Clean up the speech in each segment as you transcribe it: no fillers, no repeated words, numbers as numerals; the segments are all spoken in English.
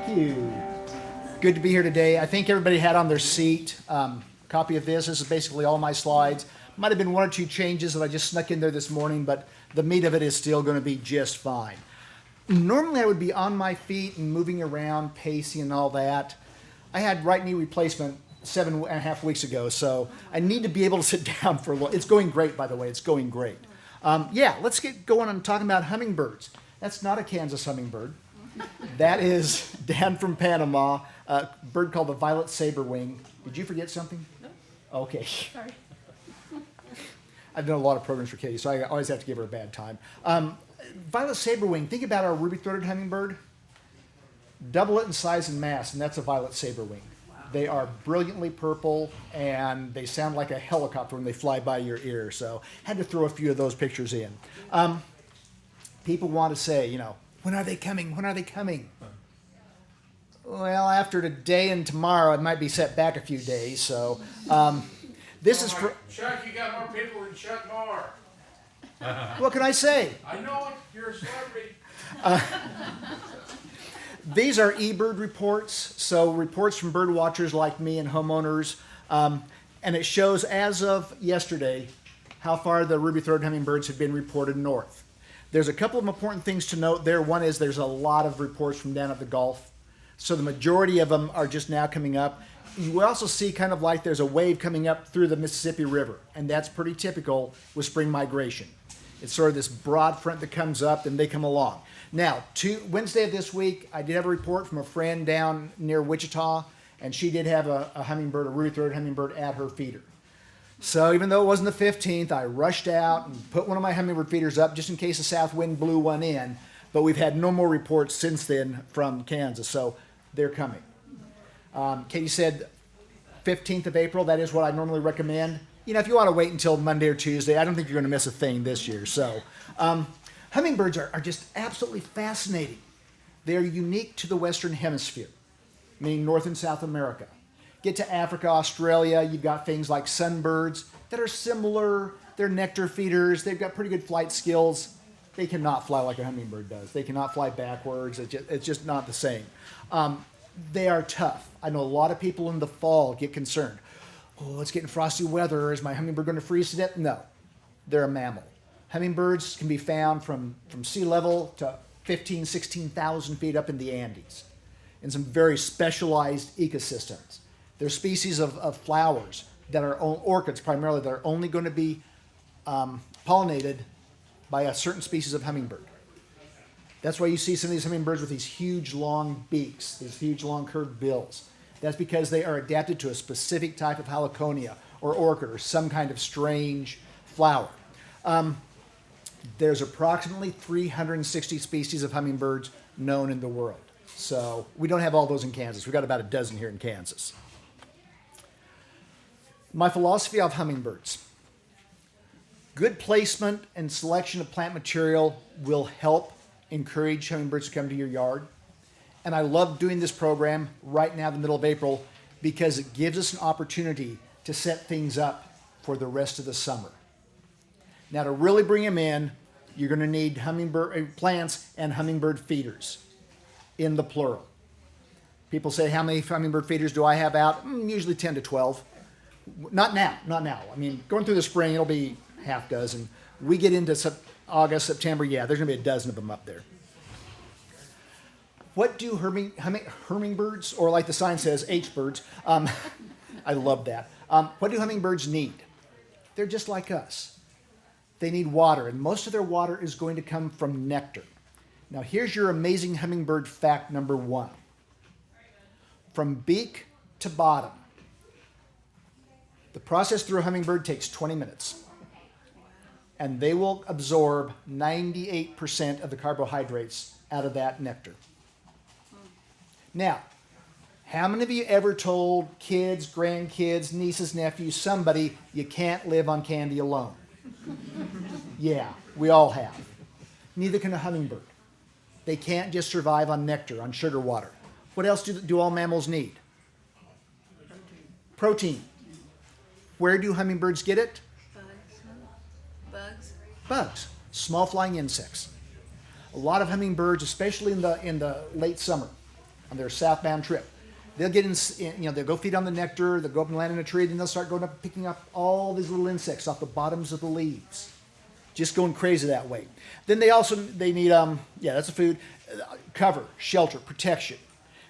Thank you. Good to be here today. I think everybody had on their seat a copy of this. This is basically all my slides. Might have been one or two changes that I just snuck in there this morning, but the meat of it is still going to be just fine. Normally I would be on my feet and moving around, pacing and all that. I had right knee replacement 7.5 weeks ago, so I need to be able to sit down for a little. It's going great, by the way. It's going great. Let's get going on talking about hummingbirds. That's not a Kansas hummingbird. That is down from Panama, a bird called the violet saberwing. Did you forget something? No. Okay. Sorry. I've done a lot of programs for Katie, so I always have to give her a bad time. Violet saberwing, think about our ruby-throated hummingbird. Double it in size and mass, and that's a violet saberwing. Wow. They are brilliantly purple, and they sound like a helicopter when they fly by your ear, so had to throw a few of those pictures in. People want to say, when are they coming? When are they coming? Well, after today and tomorrow, it might be set back a few days, so this is for... Chuck, you got more people than Chuck Moore. What can I say? I know it. You're a celebrity. These are eBird reports, so reports from bird watchers like me and homeowners, and it shows as of yesterday how far the ruby-throated hummingbirds have been reported north. There's a couple of important things to note there. One is there's a lot of reports from down at the Gulf, so the majority of them are just now coming up. You will also see kind of like there's a wave coming up through the Mississippi River, and that's pretty typical with spring migration. It's sort of this broad front that comes up, and they come along. Now, Wednesday of this week, I did have a report from a friend down near Wichita, and she did have a hummingbird, a ruby-throated hummingbird, at her feeder. So even though it wasn't the 15th, I rushed out and put one of my hummingbird feeders up just in case a south wind blew one in. But we've had no more reports since then from Kansas, so they're coming. Katie said 15th of April, that is what I normally recommend. If you want to wait until Monday or Tuesday, I don't think you're going to miss a thing this year. So hummingbirds are just absolutely fascinating. They're unique to the Western Hemisphere, meaning North and South America. Get to Africa, Australia, you've got things like sunbirds that are similar. They're nectar feeders. They've got pretty good flight skills. They cannot fly like a hummingbird does. They cannot fly backwards. It's just not the same. They are tough. I know a lot of people in the fall get concerned. Oh, it's getting frosty weather. Is my hummingbird going to freeze to death? No, they're a mammal. Hummingbirds can be found from sea level to 15,000, 16,000 feet up in the Andes in some very specialized ecosystems. They're species of flowers that are orchids primarily that are only going to be pollinated by a certain species of hummingbird. That's why you see some of these hummingbirds with these huge long beaks, these huge long curved bills. That's because they are adapted to a specific type of heliconia or orchid or some kind of strange flower. There's approximately 360 species of hummingbirds known in the world. So we don't have all those in Kansas. We've got about a dozen here in Kansas. My philosophy of hummingbirds. Good placement and selection of plant material will help encourage hummingbirds to come to your yard. And I love doing this program right now in the middle of April because it gives us an opportunity to set things up for the rest of the summer. Now, to really bring them in, you're going to need hummingbird plants and hummingbird feeders in the plural. People say, how many hummingbird feeders do I have out? Usually 10 to 12. Not now. I mean, going through the spring, it'll be half dozen. We get into August, September, there's going to be a dozen of them up there. What do hummingbirds, or like the sign says, H-birds, I love that. What do hummingbirds need? They're just like us. They need water, and most of their water is going to come from nectar. Now, here's your amazing hummingbird fact number one. From beak to bottom, the process through a hummingbird takes 20 minutes. And they will absorb 98% of the carbohydrates out of that nectar. Now, how many of you ever told kids, grandkids, nieces, nephews, somebody, you can't live on candy alone? Yeah, we all have. Neither can a hummingbird. They can't just survive on nectar, on sugar water. What else do all mammals need? Protein. Where do hummingbirds get it? Bugs. Small flying insects. A lot of hummingbirds, especially in the late summer, on their southbound trip. They'll get they'll go feed on the nectar, they'll go up and land in a tree, then they'll start going up picking up all these little insects off the bottoms of the leaves. Just going crazy that way. Then they need, that's the food, cover, shelter, protection.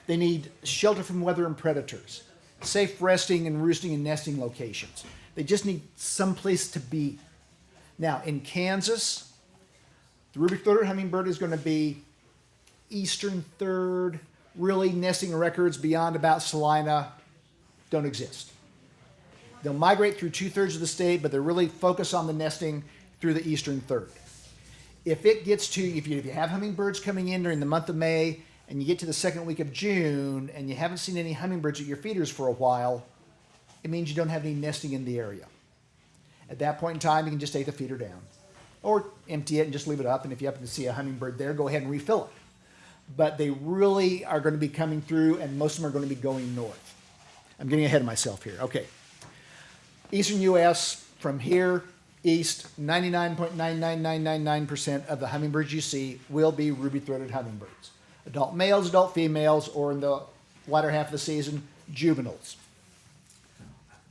They need shelter from weather and predators, safe resting and roosting and nesting locations. They just need some place to be. Now, in Kansas, the ruby-throated hummingbird is going to be eastern third. Really, nesting records beyond about Salina don't exist. They'll migrate through 2/3 of the state, but they're really focused on the nesting through the eastern third. If you have hummingbirds coming in during the month of May and you get to the second week of June and you haven't seen any hummingbirds at your feeders for a while, it means you don't have any nesting in the area. At that point in time, you can just take the feeder down or empty it and just leave it up. And if you happen to see a hummingbird there, go ahead and refill it. But they really are going to be coming through, and most of them are going to be going north. I'm getting ahead of myself here. Okay. Eastern U.S., from here east, 99.99999% of the hummingbirds you see will be ruby-throated hummingbirds. Adult males, adult females, or in the latter half of the season, juveniles.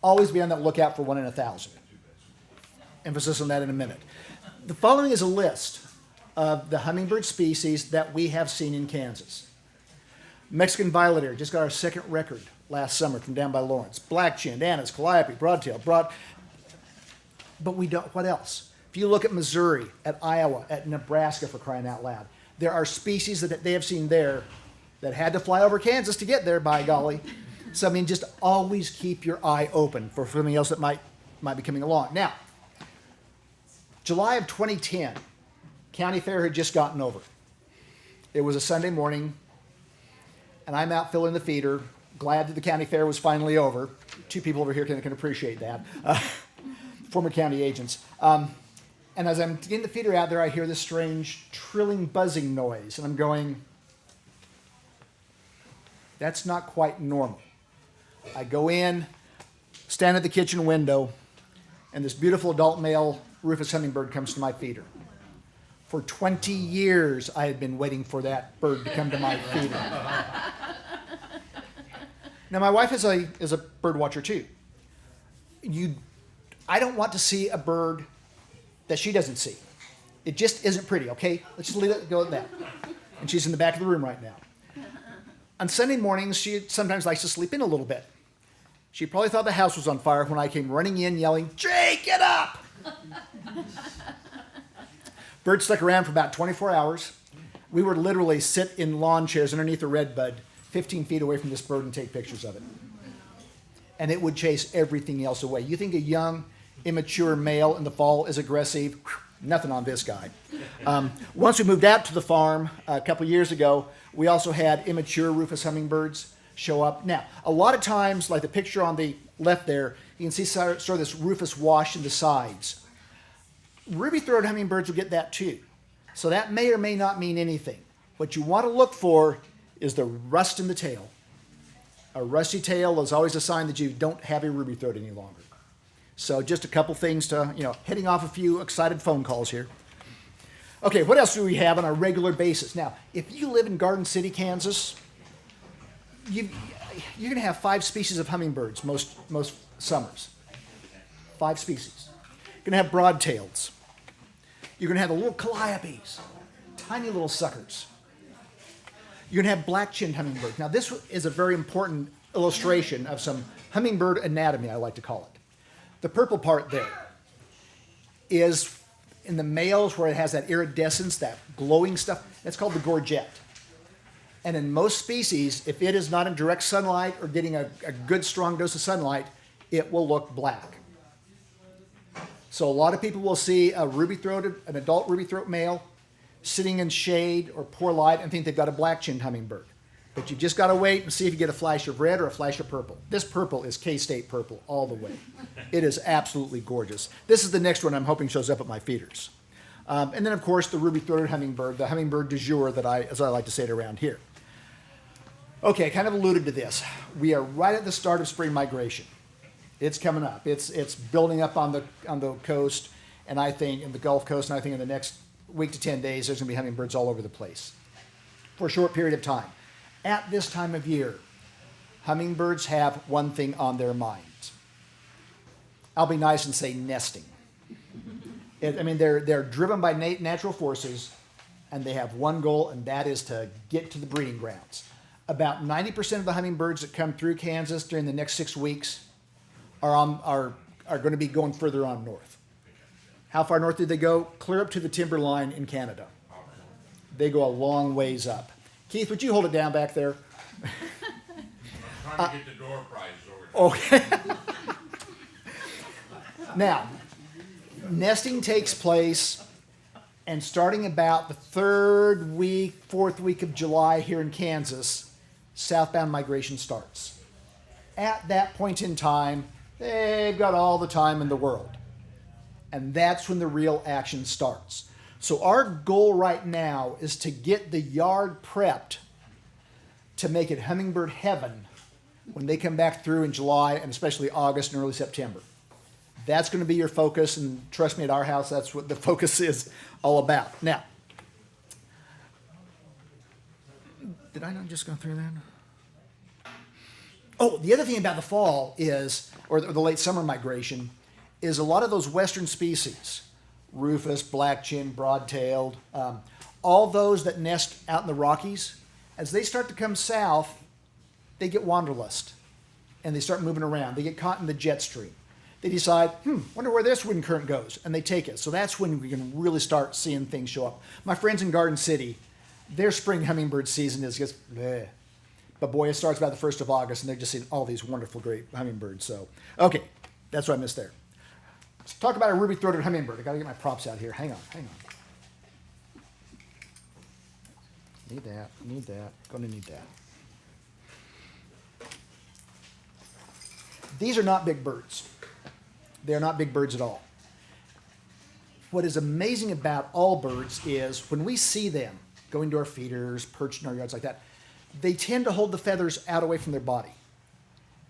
Always be on that lookout for 1 in 1,000. Emphasis on that in a minute. The following is a list of the hummingbird species that we have seen in Kansas. Mexican violet ear, just got our second record last summer from down by Lawrence. Black-chinned, anise, calliope, broadtail, but we don't, what else? If you look at Missouri, at Iowa, at Nebraska, for crying out loud, there are species that they have seen there that had to fly over Kansas to get there, by golly. So, I mean, just always keep your eye open for something else that might be coming along. Now, July of 2010, County Fair had just gotten over. It was a Sunday morning, and I'm out filling the feeder, glad that the County Fair was finally over. 2 people over here can appreciate that, former county agents. And as I'm getting the feeder out there, I hear this strange trilling, buzzing noise, and I'm going, that's not quite normal. I go in, stand at the kitchen window, and this beautiful adult male rufous hummingbird comes to my feeder. For 20 years, I had been waiting for that bird to come to my feeder. Now, my wife is a bird watcher too. I don't want to see a bird that she doesn't see. It just isn't pretty, okay? Let's just leave it go at that. And she's in the back of the room right now. On Sunday mornings, she sometimes likes to sleep in a little bit. She probably thought the house was on fire when I came running in yelling, "Jake, get up!" Bird stuck around for about 24 hours. We would literally sit in lawn chairs underneath a redbud 15 feet away from this bird and take pictures of it. And it would chase everything else away. You think a young, immature male in the fall is aggressive? Nothing on this guy. Once we moved out to the farm a couple years ago, we also had immature rufous hummingbirds show up. Now, a lot of times, like the picture on the left there, you can see sort of this rufous wash in the sides. Ruby-throated hummingbirds will get that too. So that may or may not mean anything. What you want to look for is the rust in the tail. A rusty tail is always a sign that you don't have a ruby throat any longer. So just a couple things to, heading off a few excited phone calls here. Okay, what else do we have on a regular basis? Now, if you live in Garden City, Kansas, you're going to have 5 species of hummingbirds most summers. 5 species. You're going to have broadtails. You're going to have the little calliopes, tiny little suckers. You're going to have black-chinned hummingbirds. Now, this is a very important illustration of some hummingbird anatomy, I like to call it. The purple part there is in the males where it has that iridescence, that glowing stuff. That's called the gorget. And in most species, if it is not in direct sunlight or getting a good strong dose of sunlight, it will look black. So a lot of people will see an adult ruby-throat male sitting in shade or poor light and think they've got a black-chinned hummingbird. But you've just got to wait and see if you get a flash of red or a flash of purple. This purple is K-State purple all the way. It is absolutely gorgeous. This is the next one I'm hoping shows up at my feeders. And then, of course, the ruby-throated hummingbird, the hummingbird du jour, as I like to say it around here. Okay, I kind of alluded to this. We are right at the start of spring migration. It's coming up. It's building up on the coast, and I think in the Gulf Coast, and I think in the next week to 10 days, there's going to be hummingbirds all over the place for a short period of time. At this time of year, hummingbirds have one thing on their minds. I'll be nice and say nesting. They're driven by natural forces, and they have one goal, and that is to get to the breeding grounds. About 90% of the hummingbirds that come through Kansas during the next 6 weeks are going to be going further on north. How far north do they go? Clear up to the timberline in Canada. They go a long ways up. Keith, would you hold it down back there? I'm trying to get the door prize over there. Okay. Now, nesting takes place, and starting about the fourth week of July here in Kansas, southbound migration starts. At that point in time, they've got all the time in the world. And that's when the real action starts. So our goal right now is to get the yard prepped to make it hummingbird heaven when they come back through in July and especially August and early September. That's going to be your focus, and trust me, at our house, that's what the focus is all about. Now, did I not just go through that? Oh, the other thing about the fall is, or the late summer migration, is a lot of those western species, rufous, black-chinned, broad-tailed, all those that nest out in the Rockies, as they start to come south, they get wanderlust, and they start moving around. They get caught in the jet stream. They decide, wonder where this wind current goes, and they take it. So that's when we can really start seeing things show up. My friends in Garden City, their spring hummingbird season is just bleh. But boy, it starts about the 1st of August, and they're just seeing all these wonderful, great hummingbirds. So, okay, that's what I missed there. Let's talk about a ruby-throated hummingbird. I got to get my props out here. Hang on. Need that. Going to need that. These are not big birds. They are not big birds at all. What is amazing about all birds is when we see them going to our feeders, perched in our yards like that, they tend to hold the feathers out away from their body.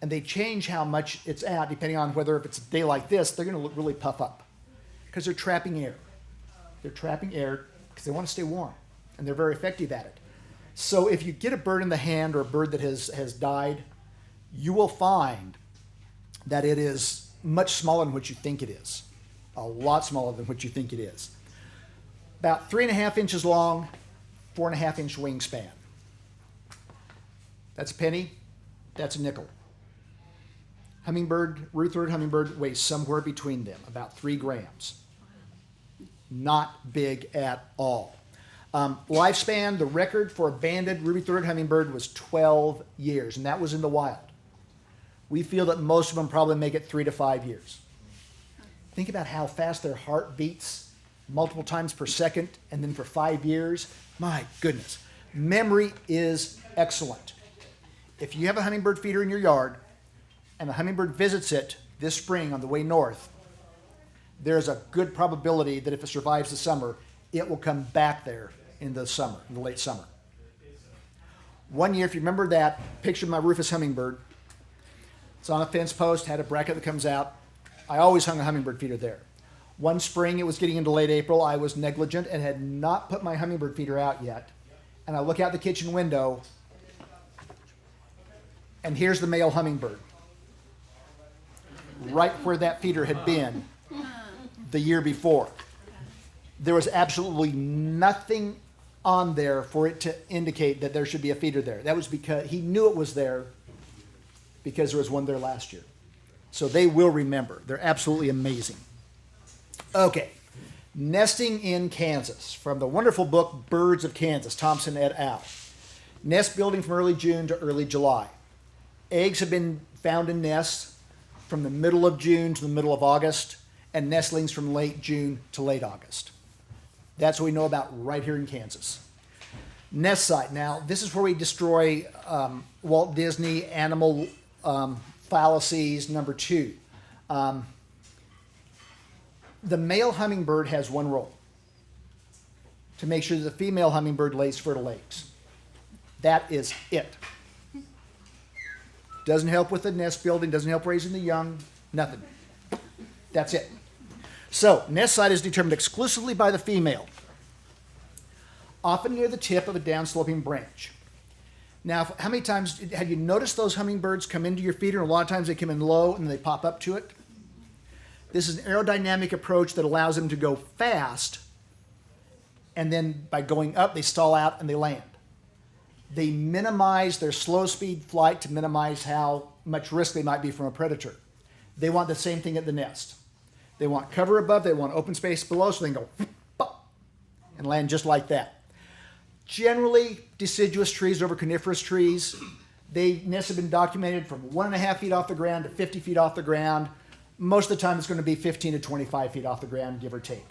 And they change how much it's out depending on whether if it's a day like this, they're going to really puff up because they're trapping air. They're trapping air because they want to stay warm, and they're very effective at it. So if you get a bird in the hand or a bird that has died, you will find that it is much smaller than what you think it is. A lot smaller than what you think it is. About 3.5 inches long, 4.5 inch wingspan. That's a penny, that's a nickel. Hummingbird, ruby-throated hummingbird weighs somewhere between them, about 3 grams. Not big at all. Lifespan, the record for a banded ruby-throated hummingbird was 12 years, and that was in the wild. We feel that most of them probably make it 3 to 5 years. Think about how fast their heart beats multiple times per second, and then for 5 years. My goodness. Memory is excellent. If you have a hummingbird feeder in your yard, and the hummingbird visits it this spring on the way north, there's a good probability that if it survives the summer, it will come back there in the summer, in the late summer. One year, if you remember that picture of my rufous hummingbird, it's on a fence post, had a bracket that comes out. I always hung a hummingbird feeder there. One spring, it was getting into late April. I was negligent and had not put my hummingbird feeder out yet. And I look out the kitchen window, and here's the male hummingbird, right where that feeder had been the year before. There was absolutely nothing on there for it to indicate that there should be a feeder there. That was because he knew it was there because there was one there last year. So they will remember. They're absolutely amazing. Okay, nesting in Kansas from the wonderful book Birds of Kansas, Thompson et al. Nest building from early June to early July. Eggs have been found in nests from the middle of June to the middle of August, and nestlings from late June to late August. That's what we know about right here in Kansas. Nest site. Now, this is where we destroy Walt Disney animal fallacies number 2. The male hummingbird has one role: to make sure that the female hummingbird lays fertile eggs. That is it. Doesn't help with the nest building, doesn't help raising the young, nothing. That's it. So, nest site is determined exclusively by the female, often near the tip of a downsloping branch. Now, how many times have you noticed those hummingbirds come into your feeder? And a lot of times they come in low and they pop up to it. This is an aerodynamic approach that allows them to go fast, and then by going up, they stall out and they land. They minimize their slow speed flight to minimize how much risk they might be from a predator. They want the same thing at the nest. They want cover above, they want open space below, so they can go pop, and land just like that. Generally, deciduous trees over coniferous trees. Nests have been documented from 1.5 feet off the ground to 50 feet off the ground. Most of the time, it's going to be 15 to 25 feet off the ground, give or take.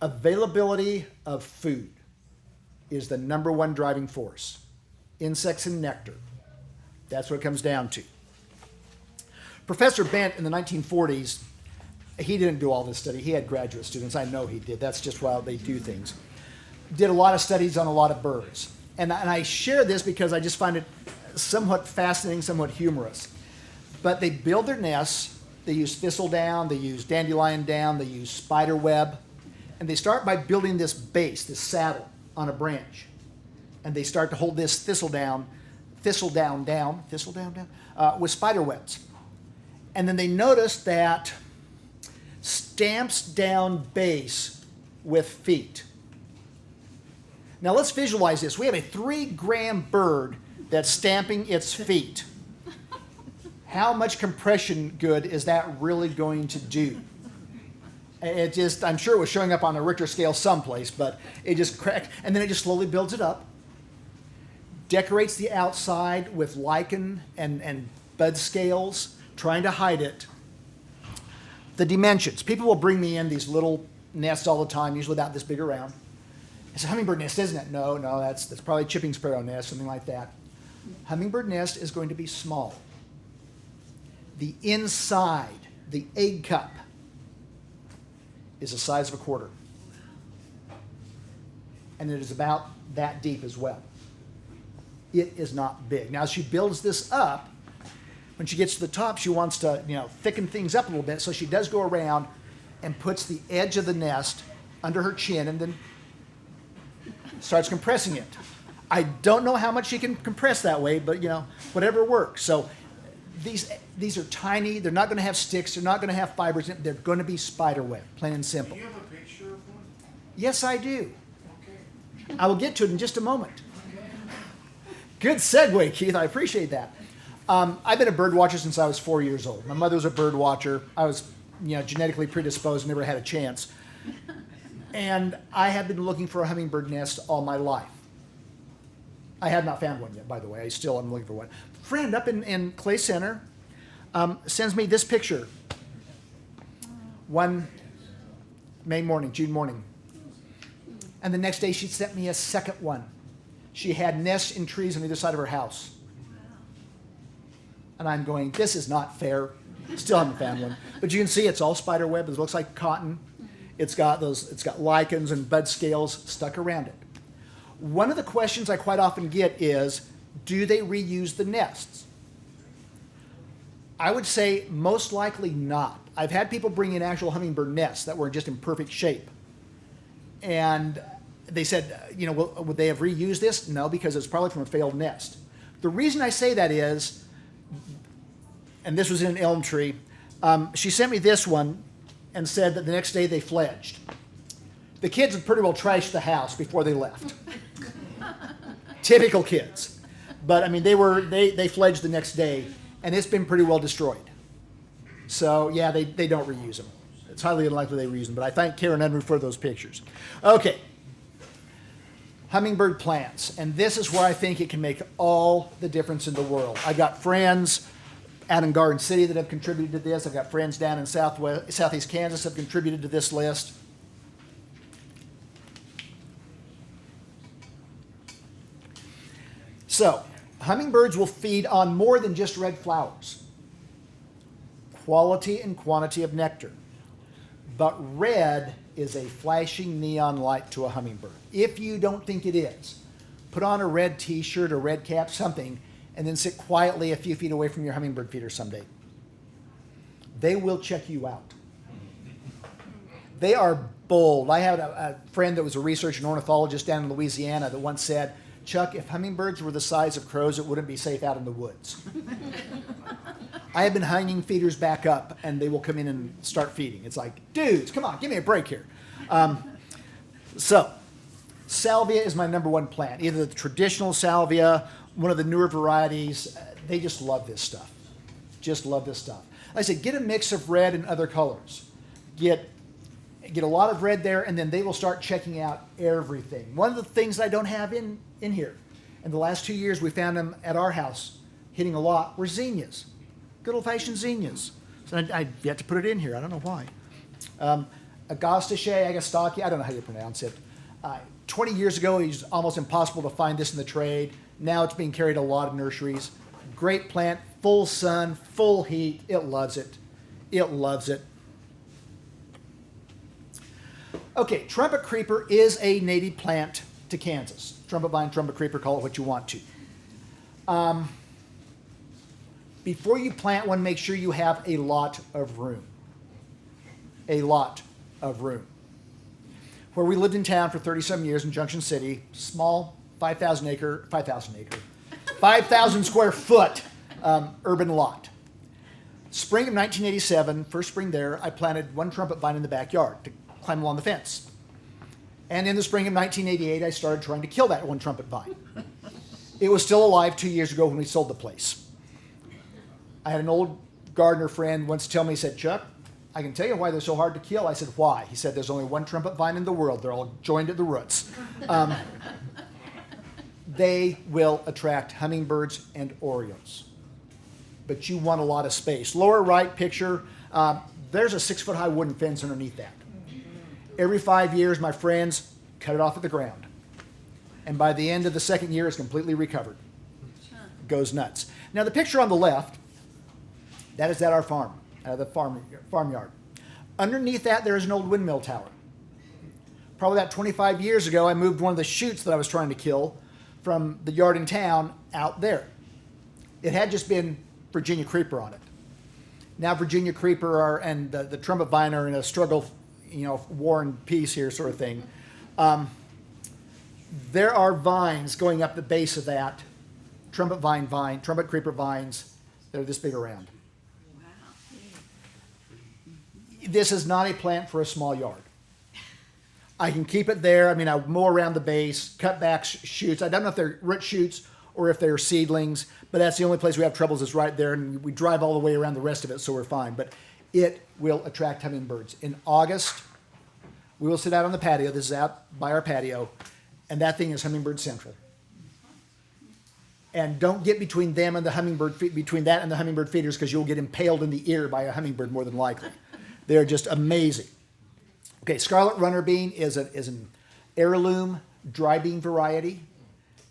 Availability of food is the number one driving force. Insects and nectar. That's what it comes down to. Professor Bent in the 1940s, he didn't do all this study. He had graduate students. I know he did. That's just how they do things. Did a lot of studies on a lot of birds. And I share this because I just find it somewhat fascinating, somewhat humorous. But they build their nests. They use thistle down. They use dandelion down. They use spider web. And they start by building this base, this saddle on a branch. And they start to hold this thistle down with spider webs. And then they notice that stamps down base with feet. Now let's visualize this. We have a 3-gram bird that's stamping its feet. How much compression good is that really going to do? I'm sure it was showing up on a Richter scale someplace, but it just cracked, and then it just slowly builds it up, decorates the outside with lichen and bud scales, trying to hide it. The dimensions. People will bring me in these little nests all the time, usually about this big around. It's a hummingbird nest, isn't it? No, that's probably a chipping sparrow nest, something like that. Hummingbird nest is going to be small. The inside, the egg cup, is the size of a quarter. And it is about that deep as well. It is not big. Now, as she builds this up, when she gets to the top, she wants to, thicken things up a little bit. So she does go around and puts the edge of the nest under her chin and then starts compressing it. I don't know how much she can compress that way, but whatever works. So these are tiny. They're not going to have sticks. They're not going to have fibers in it. They're going to be spider web, plain and simple. Do you have a picture of one? Yes, I do. Okay. I will get to it in just a moment. Good segue, Keith. I appreciate that. I've been a bird watcher since I was 4 years old. My mother was a bird watcher. I was, genetically predisposed, never had a chance. And I have been looking for a hummingbird nest all my life. I have not found one yet, by the way. I still am looking for one. Friend up in Clay Center sends me this picture. One June morning. And the next day she sent me a second one. She had nests in trees on either side of her house. And I'm going, this is not fair. Still haven't found one. But you can see it's all spider web. It looks like cotton. It's got lichens and bud scales stuck around it. One of the questions I quite often get is, do they reuse the nests? I would say most likely not. I've had people bring in actual hummingbird nests that were just in perfect shape. And they said, would they have reused this? No, because it's probably from a failed nest. The reason I say that is, and this was in an elm tree, she sent me this one and said that the next day they fledged. The kids had pretty well trashed the house before they left. Typical kids. But they fledged the next day, and it's been pretty well destroyed. So yeah, they don't reuse them. It's highly unlikely they reuse them, but I thank Karen Unruh for those pictures. Okay. Hummingbird plants, and this is where I think it can make all the difference in the world. I've got friends out in Garden City that have contributed to this. I've got friends down in southeast Kansas that have contributed to this list. So, hummingbirds will feed on more than just red flowers. Quality and quantity of nectar. But red is a flashing neon light to a hummingbird. If you don't think it is, put on a red t-shirt, a red cap, something, and then sit quietly a few feet away from your hummingbird feeder someday. They will check you out. They are bold. I had a friend that was a researcher and ornithologist down in Louisiana that once said, Chuck, if hummingbirds were the size of crows, it wouldn't be safe out in the woods. I have been hanging feeders back up, and they will come in and start feeding. It's like, dudes, come on, give me a break here. So, salvia is my number one plant. Either the traditional salvia, one of the newer varieties. They just love this stuff. Just love this stuff. Like I said, get a mix of red and other colors. Get a lot of red there, and then they will start checking out everything. One of the things I don't have in here, in the last 2 years we found them at our house hitting a lot, were zinnias. Good old-fashioned zinnias. So I yet to put it in here. I don't know why. Agastache, I don't know how you pronounce it. 20 years ago, it was almost impossible to find this in the trade. Now it's being carried a lot of nurseries. Great plant, full sun, full heat. It loves it. It loves it. Okay, trumpet creeper is a native plant to Kansas. Trumpet vine, trumpet creeper, call it what you want to. Before you plant one, make sure you have a lot of room. A lot of room. Where we lived in town for 30-some years in Junction City, small 5,000 square foot urban lot. Spring of 1987, first spring there, I planted one trumpet vine in the backyard to climb along the fence. And in the spring of 1988, I started trying to kill that one trumpet vine. It was still alive 2 years ago when we sold the place. I had an old gardener friend once tell me, he said, Chuck, I can tell you why they're so hard to kill. I said, why? He said, there's only one trumpet vine in the world. They're all joined at the roots. They will attract hummingbirds and orioles. But you want a lot of space. Lower right picture, there's a 6-foot-high wooden fence underneath that. Every 5 years, my friends cut it off at the ground. And by the end of the second year, it's completely recovered. Goes nuts. Now, the picture on the left, that is at our farm, the farmyard. Underneath that, there is an old windmill tower. Probably about 25 years ago, I moved one of the shoots that I was trying to kill from the yard in town out there. It had just been Virginia creeper on it. Now Virginia creeper and the trumpet vine are in a struggle, war and peace here sort of thing. There are vines going up the base of that, trumpet creeper vines. They're this big around. This is not a plant for a small yard. I can keep it there. I mow around the base, cut back shoots. I don't know if they're root shoots or if they're seedlings, but that's the only place we have troubles is right there, and we drive all the way around the rest of it, so we're fine. But it will attract hummingbirds. In August, we will sit out on the patio. This is out by our patio, and that thing is hummingbird central. And don't get between them and the hummingbird, between that and the hummingbird feeders, because you'll get impaled in the ear by a hummingbird more than likely. They're just amazing. Okay, scarlet runner bean is an heirloom dry bean variety.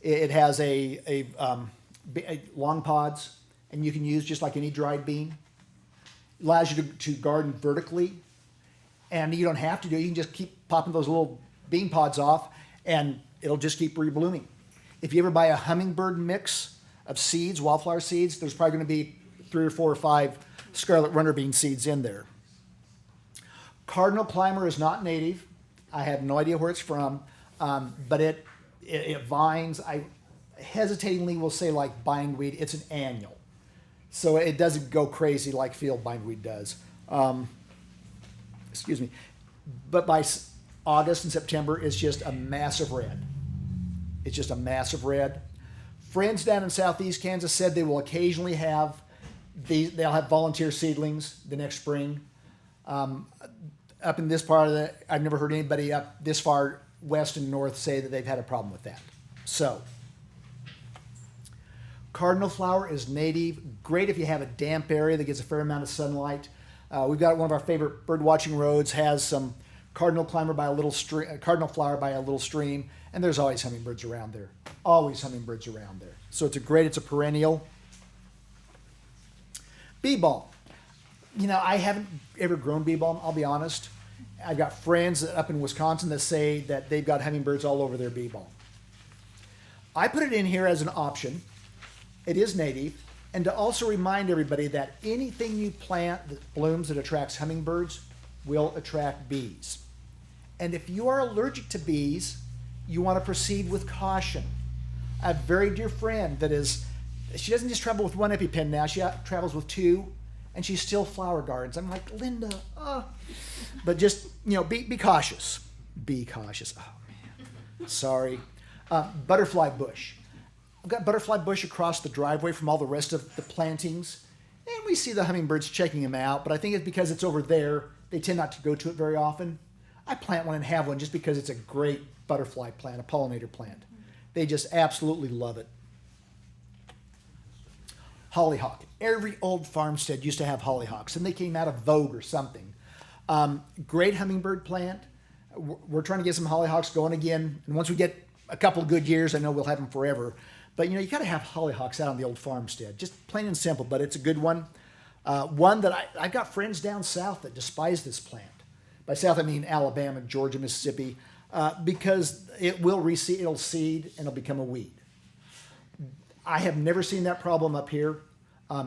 It has a long pods, and you can use just like any dried bean. Allows you to garden vertically, and you don't have to do it. You can just keep popping those little bean pods off, and it'll just keep reblooming. If you ever buy a hummingbird mix of seeds, wildflower seeds, there's probably going to be 3 or 4 or 5 scarlet runner bean seeds in there. Cardinal climber is not native. I have no idea where it's from, but it vines. I hesitatingly will say like bindweed. It's an annual, so it doesn't go crazy like field bindweed does. Excuse me. But by August and September, it's just a massive red. It's just a massive red. Friends down in southeast Kansas said they will occasionally have they'll have volunteer seedlings the next spring. Up in this part of I've never heard anybody up this far west and north say that they've had a problem with that. So, cardinal flower is native. Great if you have a damp area that gets a fair amount of sunlight. We've got one of our favorite bird watching roads has some cardinal flower by a little stream, and there's always hummingbirds around there. Always hummingbirds around there. So it's a perennial. Bee balm. I haven't ever grown bee balm, I'll be honest. I've got friends up in Wisconsin that say that they've got hummingbirds all over their bee balm. I put it in here as an option. It is native. And to also remind everybody that anything you plant that blooms that attracts hummingbirds will attract bees. And if you are allergic to bees, you want to proceed with caution. a very dear friend that is, she doesn't just travel with one EpiPen now, she travels with two, and she's still flower gardens. I'm like, Linda, but just, be cautious. Be cautious. Oh, man. Sorry. Butterfly bush. I've got butterfly bush across the driveway from all the rest of the plantings, and we see the hummingbirds checking them out, but I think it's because it's over there. They tend not to go to it very often. I plant one and have one just because it's a great butterfly plant, a pollinator plant. They just absolutely love it. Hollyhock. Every old farmstead used to have hollyhocks, and they came out of vogue or something. Great hummingbird plant. We're trying to get some hollyhocks going again, and once we get a couple of good years, I know we'll have them forever. But you got to have hollyhocks out on the old farmstead, just plain and simple. But it's a good one. One that I've got friends down south that despise this plant. By south I mean Alabama, Georgia, Mississippi, because it'll seed and it'll become a weed. I have never seen that problem up here.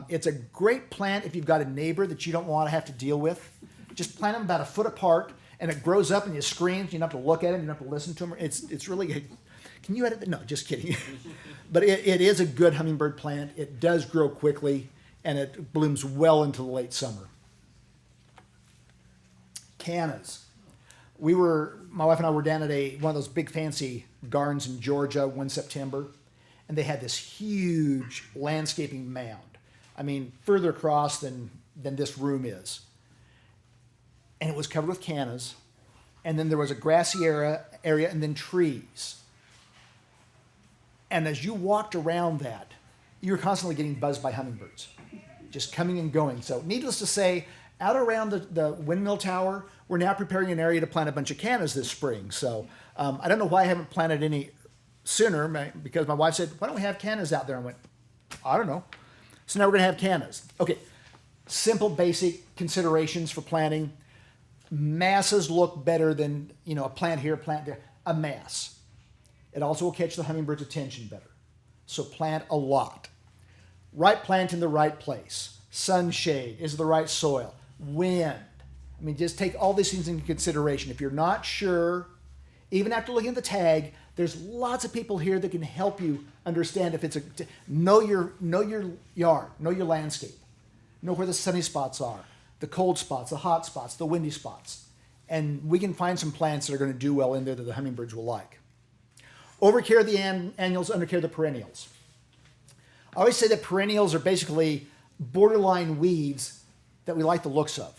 It's a great plant if you've got a neighbor that you don't want to have to deal with. Just plant them about a foot apart, and it grows up and you scream. You don't have to look at it. You don't have to listen to them. It's really good. Can you edit that? No, just kidding. But it is a good hummingbird plant. It does grow quickly, and it blooms well into the late summer. Cannas. My wife and I were down at one of those big fancy gardens in Georgia one September, and they had this huge landscaping mound. I mean, further across than this room is. And it was covered with cannas, and then there was a grassy area and then trees. And as you walked around that, you were constantly getting buzzed by hummingbirds, just coming and going. So needless to say, out around the windmill tower, we're now preparing an area to plant a bunch of cannas this spring. So I don't know why I haven't planted any sooner, because my wife said, why don't we have cannas out there? I went, I don't know. So now we're going to have cannas. Okay, simple, basic considerations for planting. Masses look better than, a plant here, a plant there. A mass. It also will catch the hummingbird's attention better. So plant a lot. Right plant in the right place. Sunshade. Is it the right soil? Wind. I mean, just take all these things into consideration. If you're not sure, even after looking at the tag, there's lots of people here that can help you understand if it's know your yard, know your landscape, know where the sunny spots are, the cold spots, the hot spots, the windy spots. And we can find some plants that are going to do well in there that the hummingbirds will like. Overcare the annuals, undercare the perennials. I always say that perennials are basically borderline weeds that we like the looks of.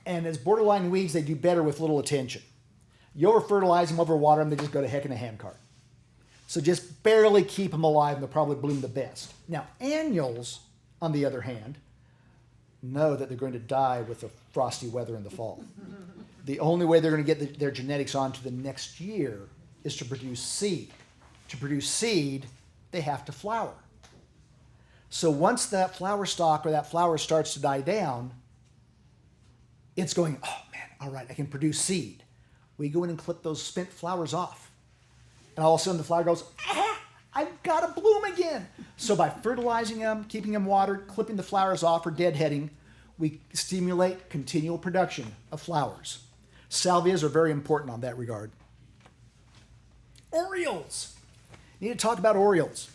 And as borderline weeds, they do better with little attention. You over-fertilize them, over-water them, they just go to heck in a handcart. So just barely keep them alive, and they'll probably bloom the best. Now, annuals, on the other hand, know that they're going to die with the frosty weather in the fall. The only way they're going to get their genetics on to the next year is to produce seed. To produce seed, they have to flower. So once that flower stalk or that flower starts to die down, it's going, oh man, all right, I can produce seed. We go in and clip those spent flowers off. And all of a sudden the flower goes, I've got to bloom again. So by fertilizing them, keeping them watered, clipping the flowers off or deadheading, we stimulate continual production of flowers. Salvias are very important on that regard. Orioles. Need to talk about orioles.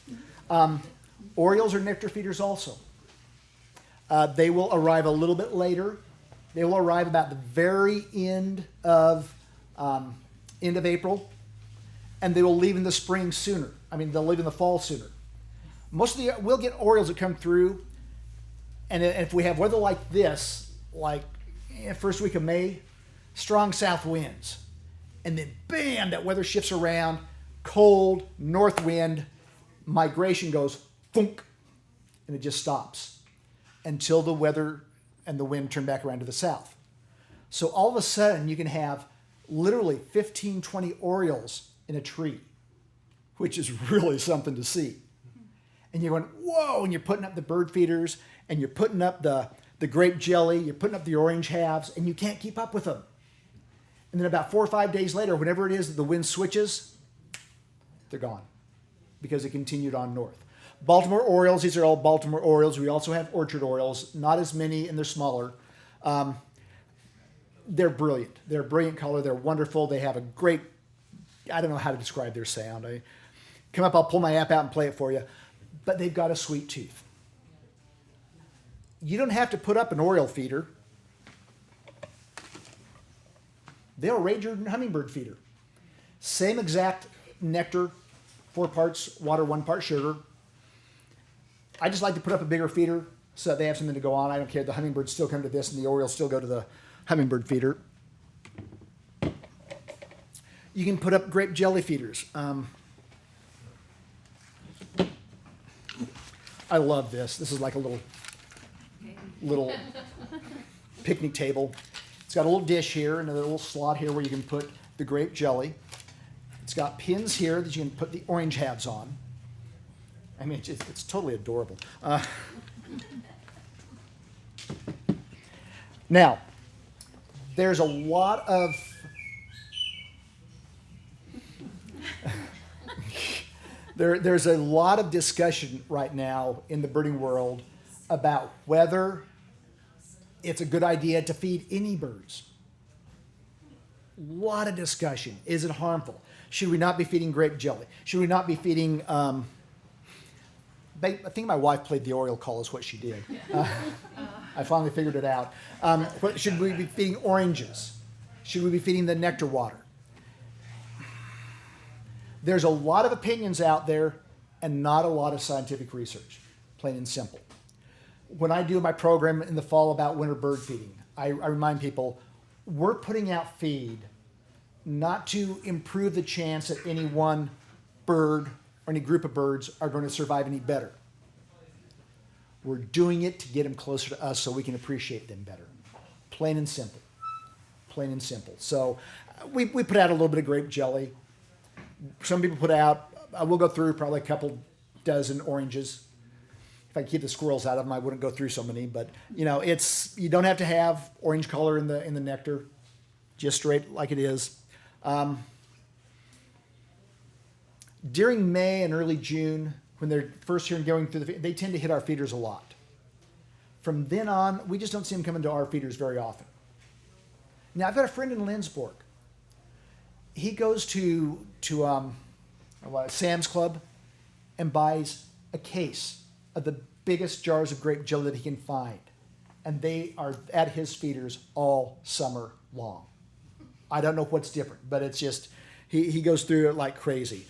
Orioles are nectar feeders also. They will arrive a little bit later. They will arrive about the very end of April, and they will leave in the spring sooner. I mean, they'll leave in the fall sooner. We'll get orioles that come through, and if we have weather like this, like first week of May, strong south winds, and then bam, that weather shifts around, cold north wind, migration goes thunk, and it just stops until the weather and the wind turn back around to the south. So all of a sudden you can have literally 15, 20 orioles in a tree, which is really something to see. And you're going, whoa, and you're putting up the bird feeders, and you're putting up the grape jelly, you're putting up the orange halves, and you can't keep up with them. And then about 4 or 5 days later, whenever it is that the wind switches, they're gone because it continued on north. Baltimore Orioles, these are all Baltimore Orioles. We also have orchard Orioles, not as many, and they're smaller. They're brilliant. They're a brilliant color. They're wonderful. They have a great, I don't know how to describe their sound. Come up, I'll pull my app out and play it for you. But they've got a sweet tooth. You don't have to put up an Oriole feeder. They'll raid your hummingbird feeder. Same exact nectar, 4 parts water, 1 part sugar. I just like to put up a bigger feeder so that they have something to go on. I don't care. The hummingbirds still come to this and the Orioles still go to the hummingbird feeder. You can put up grape jelly feeders. I love this. This is like a little picnic table. It's got a little dish here and a little slot here where you can put the grape jelly. It's got pins here that you can put the orange halves on. I mean, it's totally adorable. Now, there's a lot of there's a lot of discussion right now in the birding world about whether it's a good idea to feed any birds. A lot of discussion. Is it harmful? Should we not be feeding grape jelly? Should we not be feeding... I think my wife played the Oriole call is what she did. I finally figured it out. Should we be feeding oranges? Should we be feeding the nectar water? There's a lot of opinions out there and not a lot of scientific research, plain and simple. When I do my program in the fall about winter bird feeding, I remind people, we're putting out feed not to improve the chance that any one bird or any group of birds are going to survive any better. We're doing it to get them closer to us so we can appreciate them better. Plain and simple. Plain and simple. So we put out a little bit of grape jelly. Some people put out, we'll go through probably a couple dozen oranges. If I keep the squirrels out of them, I wouldn't go through so many. But you don't have to have orange color in the nectar, just straight like it is. During May and early June, when they're first here and going through they tend to hit our feeders a lot. From then on, we just don't see them coming to our feeders very often. Now, I've got a friend in Lindsborg. He goes to Sam's Club and buys a case of the biggest jars of grape jelly that he can find. And they are at his feeders all summer long. I don't know what's different, but it's just, he goes through it like crazy.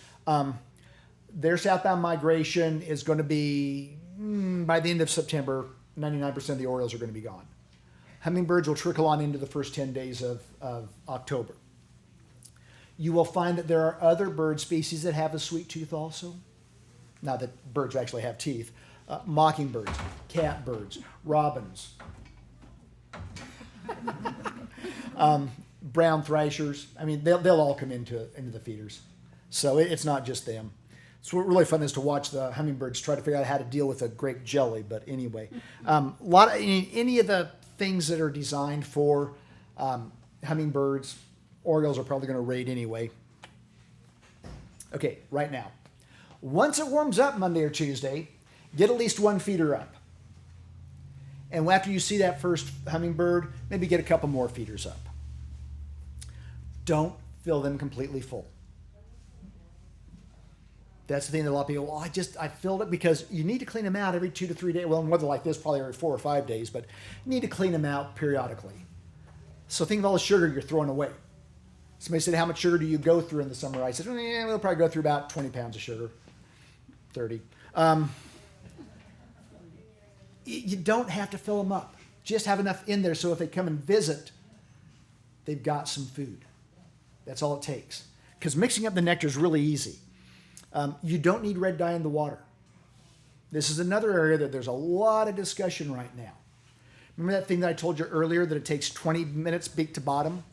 Their southbound migration is going to be, by the end of September, 99% of the Orioles are going to be gone. Hummingbirds will trickle on into the first 10 days of October. You will find that there are other bird species that have a sweet tooth also. Not that birds actually have teeth. Mockingbirds, catbirds, robins, brown thrashers. I mean, they'll all come into the feeders. So it's not just them. So what really fun is to watch the hummingbirds try to figure out how to deal with a grape jelly. But anyway, any of the things that are designed for hummingbirds, Orioles are probably going to raid anyway. Okay, right now. Once it warms up Monday or Tuesday, get at least 1 feeder up. And after you see that first hummingbird, maybe get a couple more feeders up. Don't fill them completely full. That's the thing that a lot of people, I filled it, because you need to clean them out every 2 to 3 days. Well, in weather like this, probably every 4 or 5 days, but you need to clean them out periodically. So think of all the sugar you're throwing away. Somebody said, how much sugar do you go through in the summer? I said, we'll probably go through about 20 pounds of sugar, 30. You don't have to fill them up. Just have enough in there so if they come and visit, they've got some food. That's all it takes. Because mixing up the nectar is really easy. You don't need red dye in the water. This is another area that there's a lot of discussion right now. Remember that thing that I told you earlier that it takes 20 minutes beak to bottom?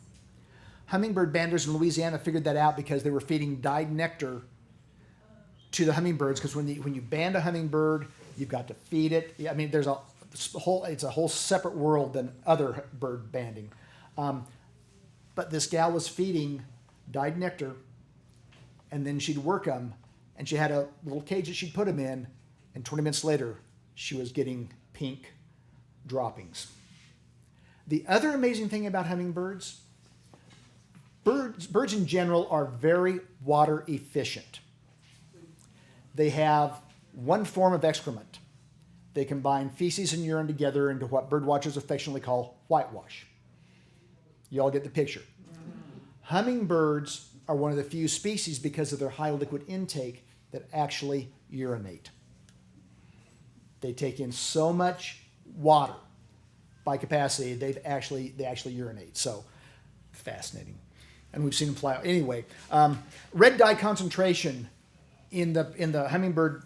Hummingbird banders in Louisiana figured that out because they were feeding dyed nectar to the hummingbirds, because when you band a hummingbird, you've got to feed it. I mean, it's a whole separate world than other bird banding. But this gal was feeding dyed nectar, and then she'd work them, and she had a little cage that she'd put them in, and 20 minutes later, she was getting pink droppings. The other amazing thing about hummingbirds, birds in general are very water efficient. They have one form of excrement. They combine feces and urine together into what bird watchers affectionately call whitewash. You all get the picture. Hummingbirds are one of the few species, because of their high liquid intake, that actually urinate. They take in so much water by capacity, they actually urinate. So fascinating. And we've seen them fly out. Anyway, red dye concentration in the hummingbird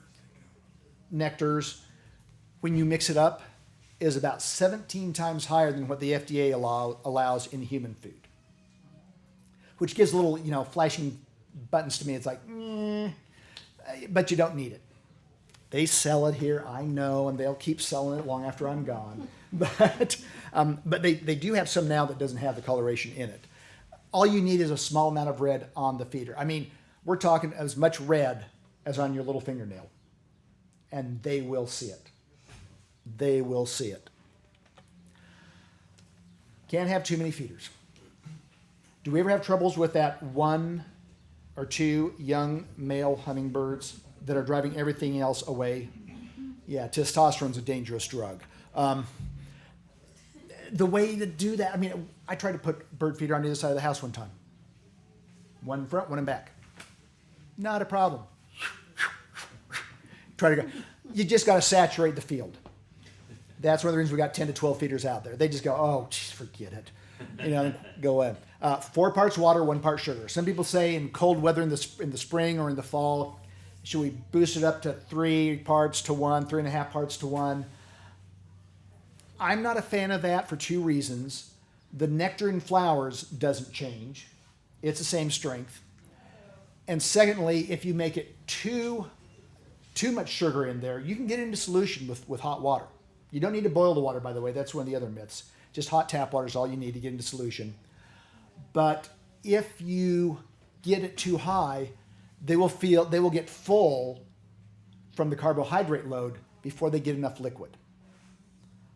nectars, when you mix it up, is about 17 times higher than what the FDA allows in human food. Which gives little, flashing buttons to me. It's like, but you don't need it. They sell it here, I know, and they'll keep selling it long after I'm gone. But they do have some now that doesn't have the coloration in it. All you need is a small amount of red on the feeder. I mean, we're talking as much red as on your little fingernail. And they will see it. They will see it. Can't have too many feeders. Do we ever have troubles with that one or two young male hummingbirds that are driving everything else away? Yeah, testosterone's a dangerous drug. The way to do that, I tried to put bird feeder on either side of the house one time. One in front, one in back. Not a problem. Try to go. You just got to saturate the field. That's one of the reasons we got 10 to 12 feeders out there. They just go, oh, geez, forget it. Go in. 4 parts water, 1 part sugar. Some people say in cold weather in the spring or in the fall, should we boost it up to 3 parts to 1, 3.5 parts to 1? I'm not a fan of that for 2 reasons. The nectar in flowers doesn't change. It's the same strength. And secondly, if you make it too much sugar in there, you can get into solution with hot water. You don't need to boil the water, by the way. That's one of the other myths. Just hot tap water is all you need to get into solution. But if you get it too high, they will get full from the carbohydrate load before they get enough liquid.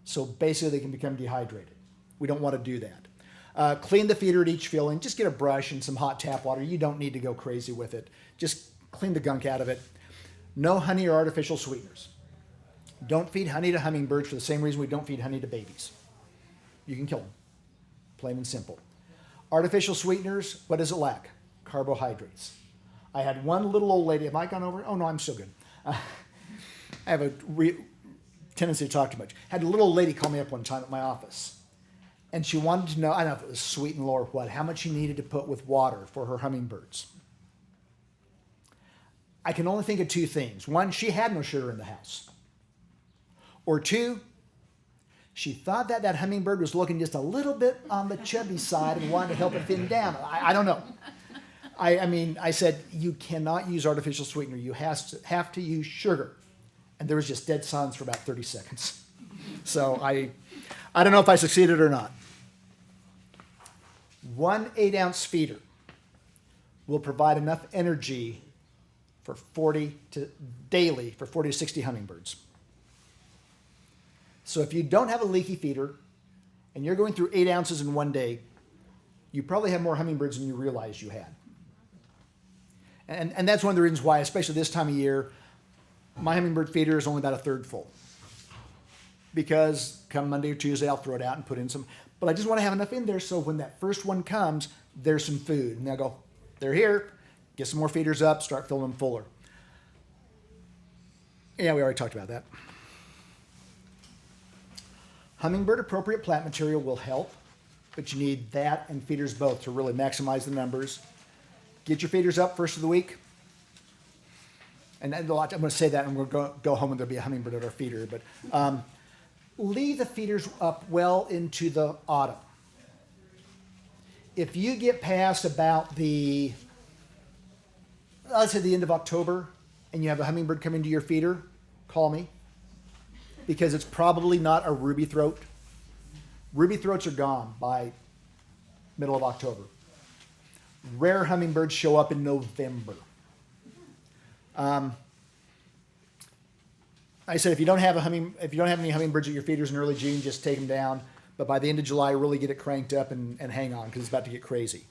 So basically they can become dehydrated. We don't want to do that. Clean the feeder at each filling. Just get a brush and some hot tap water. You don't need to go crazy with it. Just clean the gunk out of it. No honey or artificial sweeteners. Don't feed honey to hummingbirds for the same reason we don't feed honey to babies. You can kill them. Plain and simple. Artificial sweeteners, what does it lack? Carbohydrates. I had one little old lady. Have I gone over? Oh, no, I'm still good. I have a tendency to talk too much. Had a little old lady call me up one time at my office. And she wanted to know, I don't know if it was sweet and low or what, how much she needed to put with water for her hummingbirds. I can only think of 2 things. 1, she had no sugar in the house. Or 2, she thought that hummingbird was looking just a little bit on the chubby side and wanted to help it thin down. I don't know. I said, you cannot use artificial sweetener. You have to use sugar. And there was just dead silence for about 30 seconds. So I don't know if I succeeded or not. 1 8-ounce feeder will provide enough energy for 40 to 60 hummingbirds. So if you don't have a leaky feeder and you're going through 8 ounces in one day, you probably have more hummingbirds than you realize you had. And that's one of the reasons why, especially this time of year, my hummingbird feeder is only about 1/3 full. Because come Monday or Tuesday, I'll throw it out and put in some. But I just want to have enough in there so when that first one comes, there's some food. And they'll go, they're here. Get some more feeders up, start filling them fuller. Yeah, we already talked about that. Hummingbird appropriate plant material will help, but you need that and feeders both to really maximize the numbers. Get your feeders up first of the week. And I'm going to say that and we'll go home and there'll be a hummingbird at our feeder. But leave the feeders up well into the autumn. If you get past about let's say the end of October, and you have a hummingbird come into your feeder, call me. Because it's probably not a ruby throat. Ruby throats are gone by middle of October. Rare hummingbirds show up in November. I said if you don't have any hummingbirds at your feeders in early June, just take them down. But by the end of July, really get it cranked up and hang on because it's about to get crazy.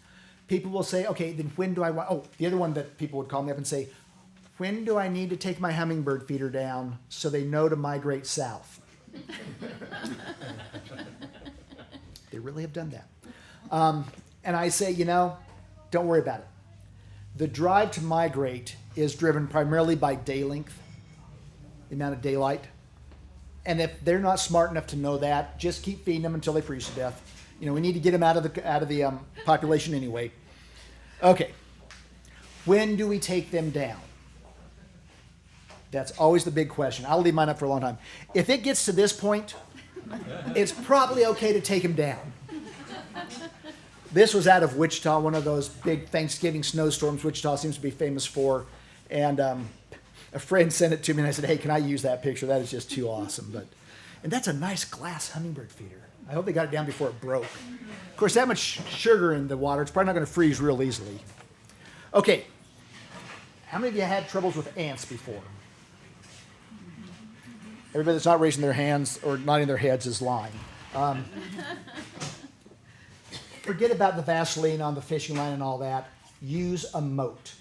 People will say, okay, then when do I want? Oh, the other one that people would call me up and say, when do I need to take my hummingbird feeder down so they know to migrate south? They really have done that. And I say, don't worry about it. The drive to migrate is driven primarily by day length, the amount of daylight. And if they're not smart enough to know that, just keep feeding them until they freeze to death. We need to get them out of the population anyway. Okay. When do we take them down? That's always the big question. I'll leave mine up for a long time. If it gets to this point, it's probably okay to take them down. This was out of Wichita, one of those big Thanksgiving snowstorms Wichita seems to be famous for. And a friend sent it to me, and I said, hey, can I use that picture? That is just too awesome. And that's a nice glass hummingbird feeder. I hope they got it down before it broke. Of course, that much sugar in the water, it's probably not going to freeze real easily. Okay. How many of you had troubles with ants before? Everybody that's not raising their hands or nodding their heads is lying. Forget about the Vaseline on the fishing line and all that. Use a moat.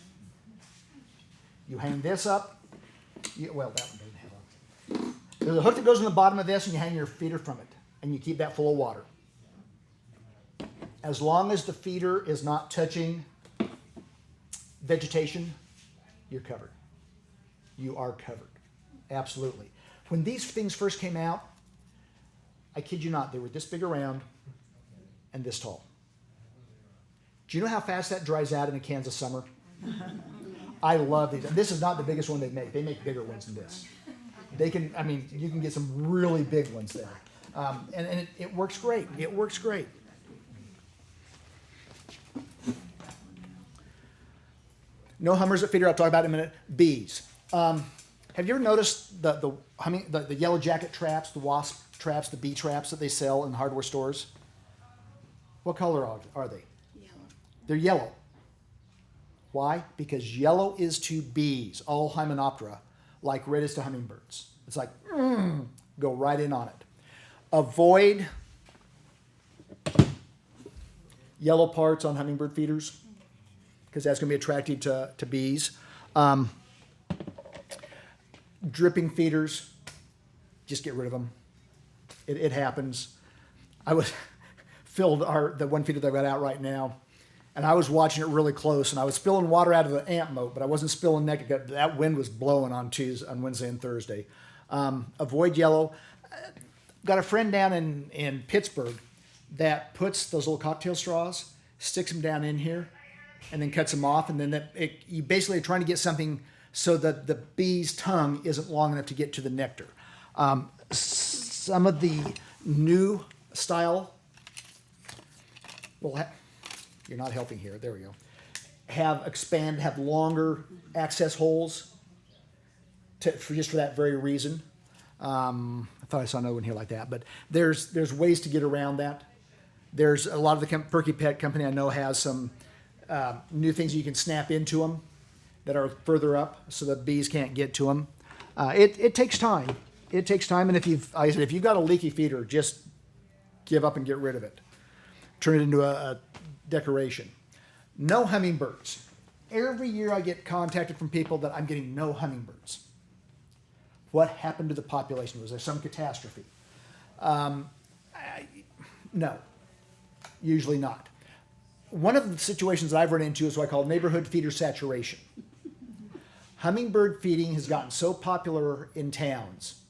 You hang this up. That one doesn't have a... There's a hook that goes in the bottom of this, and you hang your feeder from it, and you keep that full of water. As long as the feeder is not touching vegetation, you're covered. You are covered. Absolutely. When these things first came out, I kid you not, they were this big around and this tall. Do you know how fast that dries out in a Kansas summer? I love these. This is not the biggest one they make. They make bigger ones than this. You can get some really big ones there. And it works great. It works great. No hummers at feeder, I'll talk about in a minute. Bees. Have you ever noticed the yellow jacket traps, the wasp traps, the bee traps that they sell in hardware stores? What color are they? Yellow. They're yellow. Why? Because yellow is to bees, all Hymenoptera, like red is to hummingbirds. It's like, go right in on it. Avoid yellow parts on hummingbird feeders, because that's going to be attractive to bees. Dripping feeders, just get rid of them. It happens. I was filled the one feeder that I've got out right now, and I was watching it really close, and I was spilling water out of the ant moat, but I wasn't spilling nectar. That wind was blowing on Wednesday and Thursday. Avoid yellow. Got a friend down in Pittsburgh that puts those little cocktail straws, sticks them down in here, and then cuts them off, and then you basically are trying to get something so that the bee's tongue isn't long enough to get to the nectar. Some of the new style, you're not helping here, there we go, have longer access holes just for that very reason. I thought I saw another one here like that, but there's ways to get around that. There's a lot of the Perky Pet company I know has some new things you can snap into them that are further up so the bees can't get to them. It takes time. It takes time, and if you've got a leaky feeder, just give up and get rid of it. Turn it into a decoration. No hummingbirds. Every year I get contacted from people that I'm getting no hummingbirds. What happened to the population? Was there some catastrophe? No, usually not. One of the situations that I've run into is what I call neighborhood feeder saturation. Hummingbird feeding has gotten so popular in towns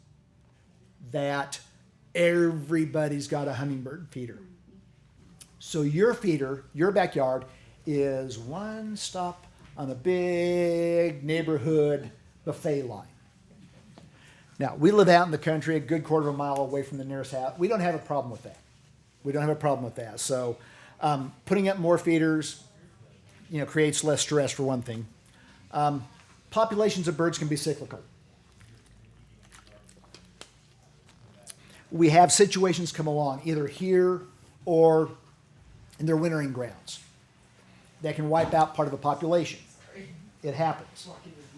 that everybody's got a hummingbird feeder. So your feeder, your backyard, is one stop on the big neighborhood buffet line. Now, we live out in the country, a good quarter of a mile away from the nearest house. We don't have a problem with that. So putting up more feeders, creates less stress for one thing. Populations of birds can be cyclical. We have situations come along, either here or in their wintering grounds, that can wipe out part of a population. It happens.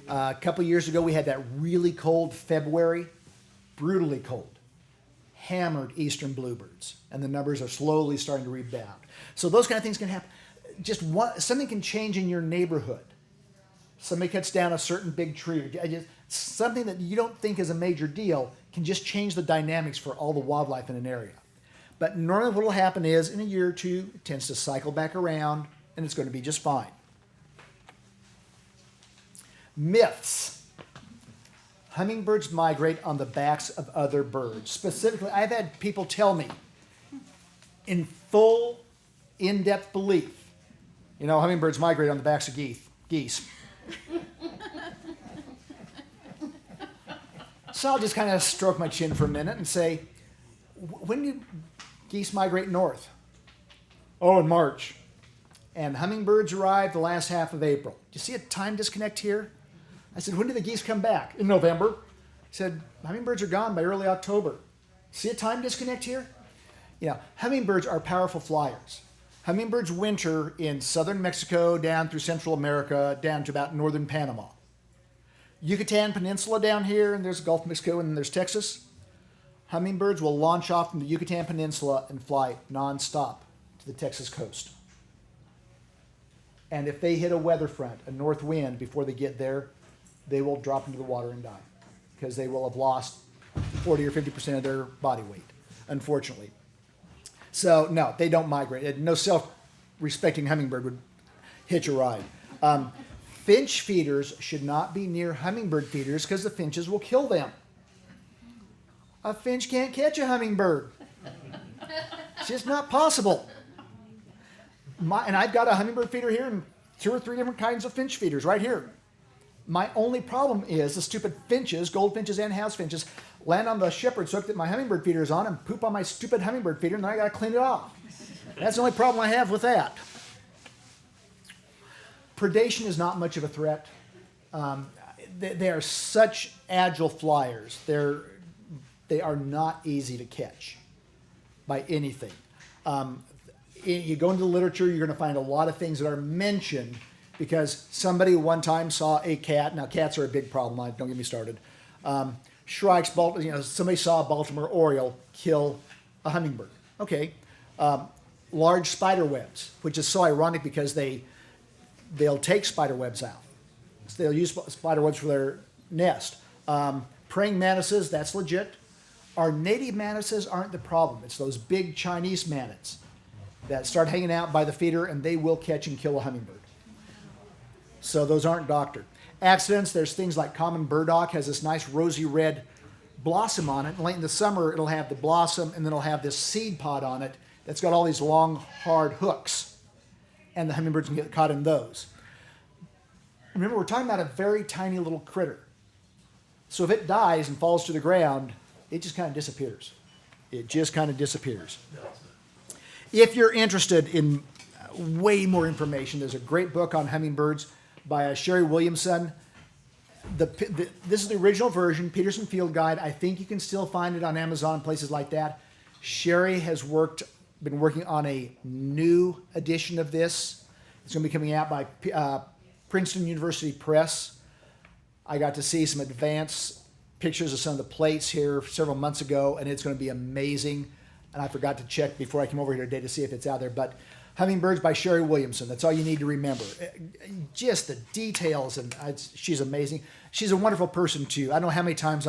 A couple years ago, we had that really cold February, brutally cold, hammered eastern bluebirds, and the numbers are slowly starting to rebound. So those kind of things can happen. Something can change in your neighborhood Somebody cuts down a certain big tree. Something that you don't think is a major deal can just change the dynamics for all the wildlife in an area. But normally what will happen is in a year or two, it tends to cycle back around and it's going to be just fine. Myths. Hummingbirds migrate on the backs of other birds. Specifically, I've had people tell me in full, in-depth belief, hummingbirds migrate on the backs of geese. So I'll just kind of stroke my chin for a minute and say, when do geese migrate north? Oh, in March. And hummingbirds arrive the last half of April. Do you see a time disconnect here? I said, when do the geese come back? In November. He said, hummingbirds are gone by early October. See a time disconnect here? Hummingbirds are powerful flyers. Hummingbirds winter in southern Mexico down through Central America, down to about northern Panama. Yucatan Peninsula down here, and there's the Gulf of Mexico, and there's Texas. Hummingbirds will launch off from the Yucatan Peninsula and fly nonstop to the Texas coast. And if they hit a weather front, a north wind, before they get there, they will drop into the water and die because they will have lost 40 or 50% of their body weight, unfortunately. So, no, they don't migrate. No self-respecting hummingbird would hitch a ride. Finch feeders should not be near hummingbird feeders because the finches will kill them. A finch can't catch a hummingbird. It's just not possible. And I've got a hummingbird feeder here and 2 or 3 different kinds of finch feeders right here. My only problem is the stupid finches, goldfinches and house finches, land on the shepherd's hook that my hummingbird feeder is on and poop on my stupid hummingbird feeder, and then I got to clean it off. That's the only problem I have with that. Predation is not much of a threat. They are such agile flyers. They are not easy to catch by anything. You go into the literature, you're going to find a lot of things that are mentioned because somebody one time saw a cat. Now, cats are a big problem. Don't get me started. Shrikes, somebody saw a Baltimore Oriole kill a hummingbird. Okay. Large spider webs, which is so ironic because they'll take spider webs out. So they'll use spider webs for their nest. Praying mantises, that's legit. Our native mantises aren't the problem. It's those big Chinese manates that start hanging out by the feeder and they will catch and kill a hummingbird. So those aren't doctored. Accidents, there's things like common burdock has this nice rosy red blossom on it. And late in the summer, it'll have the blossom and then it'll have this seed pod on it that's got all these long, hard hooks. And the hummingbirds can get caught in those. Remember, we're talking about a very tiny little critter. So if it dies and falls to the ground, it just kind of disappears. It just kind of disappears. If you're interested in way more information, there's a great book on hummingbirds by Sherry Williamson. This is the original version, Peterson Field Guide. I think you can still find it on Amazon and places like that. Sherry has been working on a new edition of this. It's going to be coming out by Princeton University Press. I got to see some advanced pictures of some of the plates here several months ago, and it's going to be amazing. And I forgot to check before I came over here today to see if it's out there. But Hummingbirds by Sherry Williamson. That's all you need to remember. Just the details, and she's amazing. She's a wonderful person, too. I don't know how many times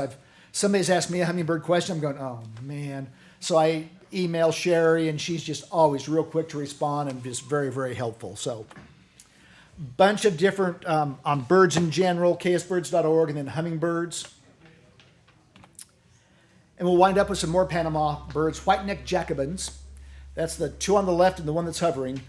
somebody's asked me a hummingbird question. I'm going, oh, man. So I email Sherry, and she's just always real quick to respond and just very, very helpful. So bunch of different, on birds in general, ksbirds.org, and then hummingbirds. And we'll wind up with some more Panama birds. White-necked Jacobins. That's the 2 on the left and the one that's hovering.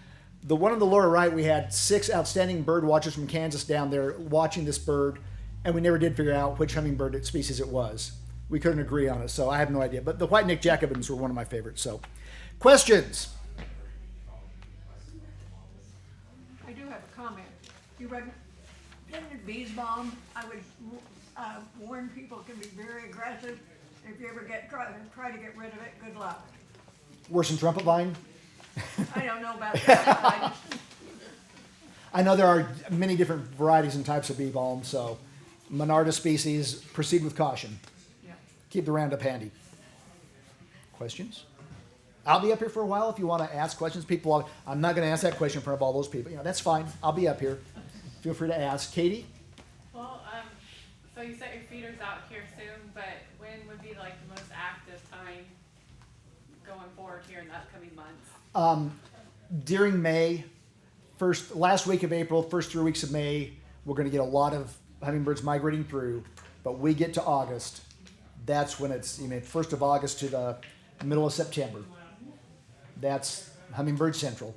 The one on the lower right, we had 6 outstanding bird watchers from Kansas down there watching this bird, and we never did figure out which hummingbird species it was. We couldn't agree on it, so I have no idea. But the white-necked Jacobins were one of my favorites. So, questions? I do have a comment. You recommended bees bomb. I would warn people can be very aggressive. If you ever try to get rid of it, good luck. Worse than trumpet vine? I don't know about that. I know there are many different varieties and types of bee balm, so Monarda species, proceed with caution. Yeah. Keep the Roundup handy. Questions? I'll be up here for a while if you want to ask questions. I'm not going to ask that question in front of all those people. That's fine. I'll be up here. feel free to ask. Katie? Well, so you set your feeders out here soon, but when would be like the most active time going forward here in the upcoming months? During May, last week of April, first 3 weeks of May, we're going to get a lot of hummingbirds migrating through. But we get to August, that's when it's 1st of August to the middle of September. That's Hummingbird Central.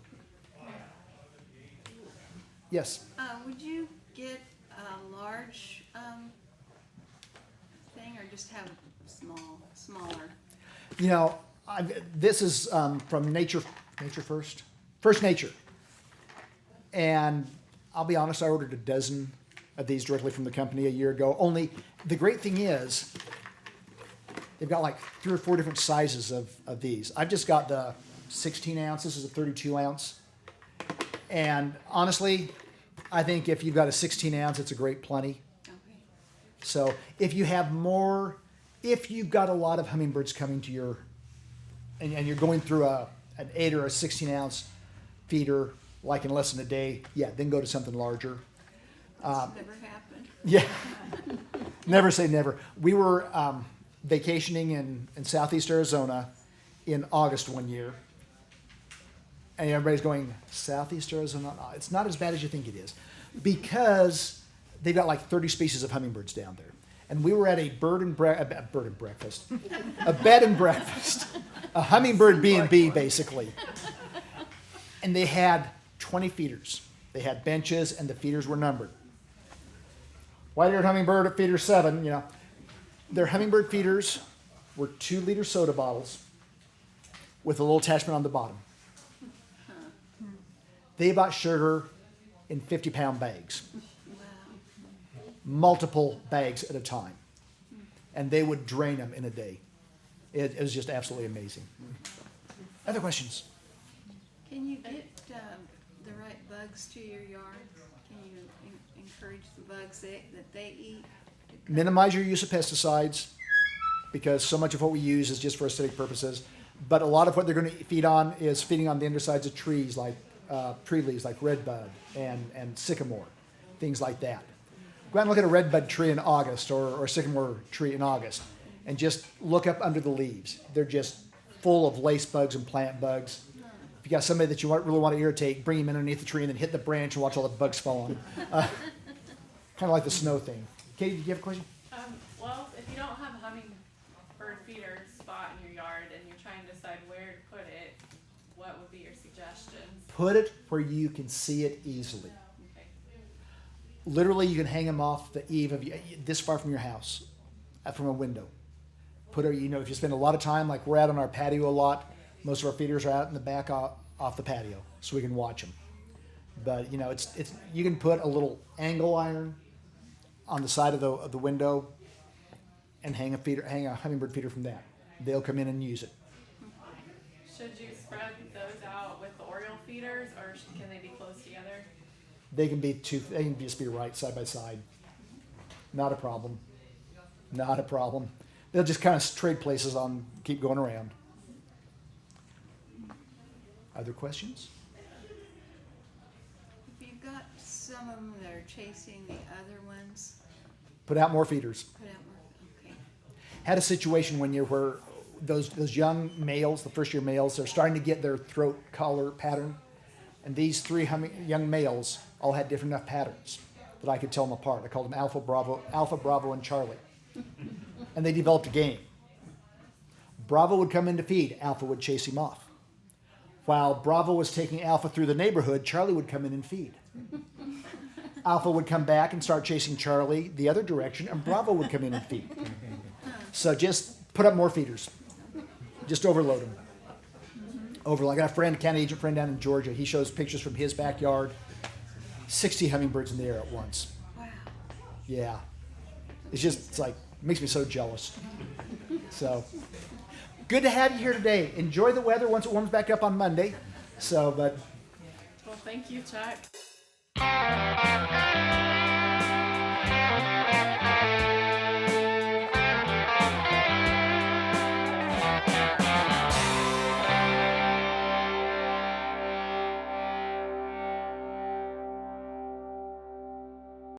Yes. Would you get a large thing, or just have smaller? This is from Nature First Nature. And I'll be honest, I ordered a dozen of these directly from the company a year ago. Only the great thing is, they've got like 3 or 4 different sizes of these. I've just got the 16 ounce. This is a 32 ounce. And honestly, I think if you've got a 16 ounce, it's a great plenty. Okay. So if you've got a lot of hummingbirds coming to your, and you're going through an 8 or a 16 ounce feeder, like in less than a day, yeah, then go to something larger. That's never happened. Yeah, never say never. We were vacationing in southeast Arizona in August one year, and everybody's going, southeast Arizona? It's not as bad as you think it is, because they've got like 30 species of hummingbirds down there. And we were at a bed and breakfast, a hummingbird B&B basically. And they had 20 feeders. They had benches, and the feeders were numbered. White-eared hummingbird at feeder 7, Their hummingbird feeders were 2-liter soda bottles with a little attachment on the bottom. They bought sugar in 50-pound bags. Wow. Multiple bags at a time. And they would drain them in a day. It was just absolutely amazing. Other questions? Can you get the right bugs to your yard? Can you encourage the bugs that they eat? Minimize your use of pesticides, because so much of what we use is just for aesthetic purposes. But a lot of what they're going to feed on is feeding on the undersides of trees, like tree leaves, like redbud and sycamore, things like that. Go out and look at a redbud tree in August, or a sycamore tree in August, and just look up under the leaves. They're just full of lace bugs and plant bugs. If you got somebody that you really want to irritate, bring him in underneath the tree and then hit the branch and watch all the bugs fall on him. Kind of like the snow thing. Katie, do you have a question? Well, if you don't have a hummingbird feeder spot in your yard and you're trying to decide where to put it, what would be your suggestions? Put it where you can see it easily. Okay. Literally, you can hang them off the eave of this far from your house, from a window. Put it, if you spend a lot of time, like we're out on our patio a lot, most of our feeders are out in the back off the patio, so we can watch them. But it's you can put a little angle iron on the side of the window and hang a hummingbird feeder from that. They'll come in and use it. Should you spread those out with the Oriole feeders, or can they be close together? They can just be right side by side. Not a problem. Not a problem. They'll just kind of trade places keep going around. Other questions? If you've got some of them that are chasing the other ones, Put out more feeders. put out more. Okay. Had a situation one year where those young males, the first year males, they're starting to get their throat collar pattern, and these 3 young males all had different enough patterns that I could tell them apart. I called them Alpha, Bravo, and Charlie, and they developed a game. Bravo would come in to feed, Alpha would chase him off. While Bravo was taking Alpha through the neighborhood, Charlie would come in and feed. Alpha would come back and start chasing Charlie the other direction, and Bravo would come in and feed. So just put up more feeders. Just overload them. I got a county agent friend down in Georgia. He shows pictures from his backyard. 60 hummingbirds in the air at once. Wow. Yeah. It's like, makes me so jealous. So, good to have you here today. Enjoy the weather once it warms back up on Monday. Well, thank you, Chuck.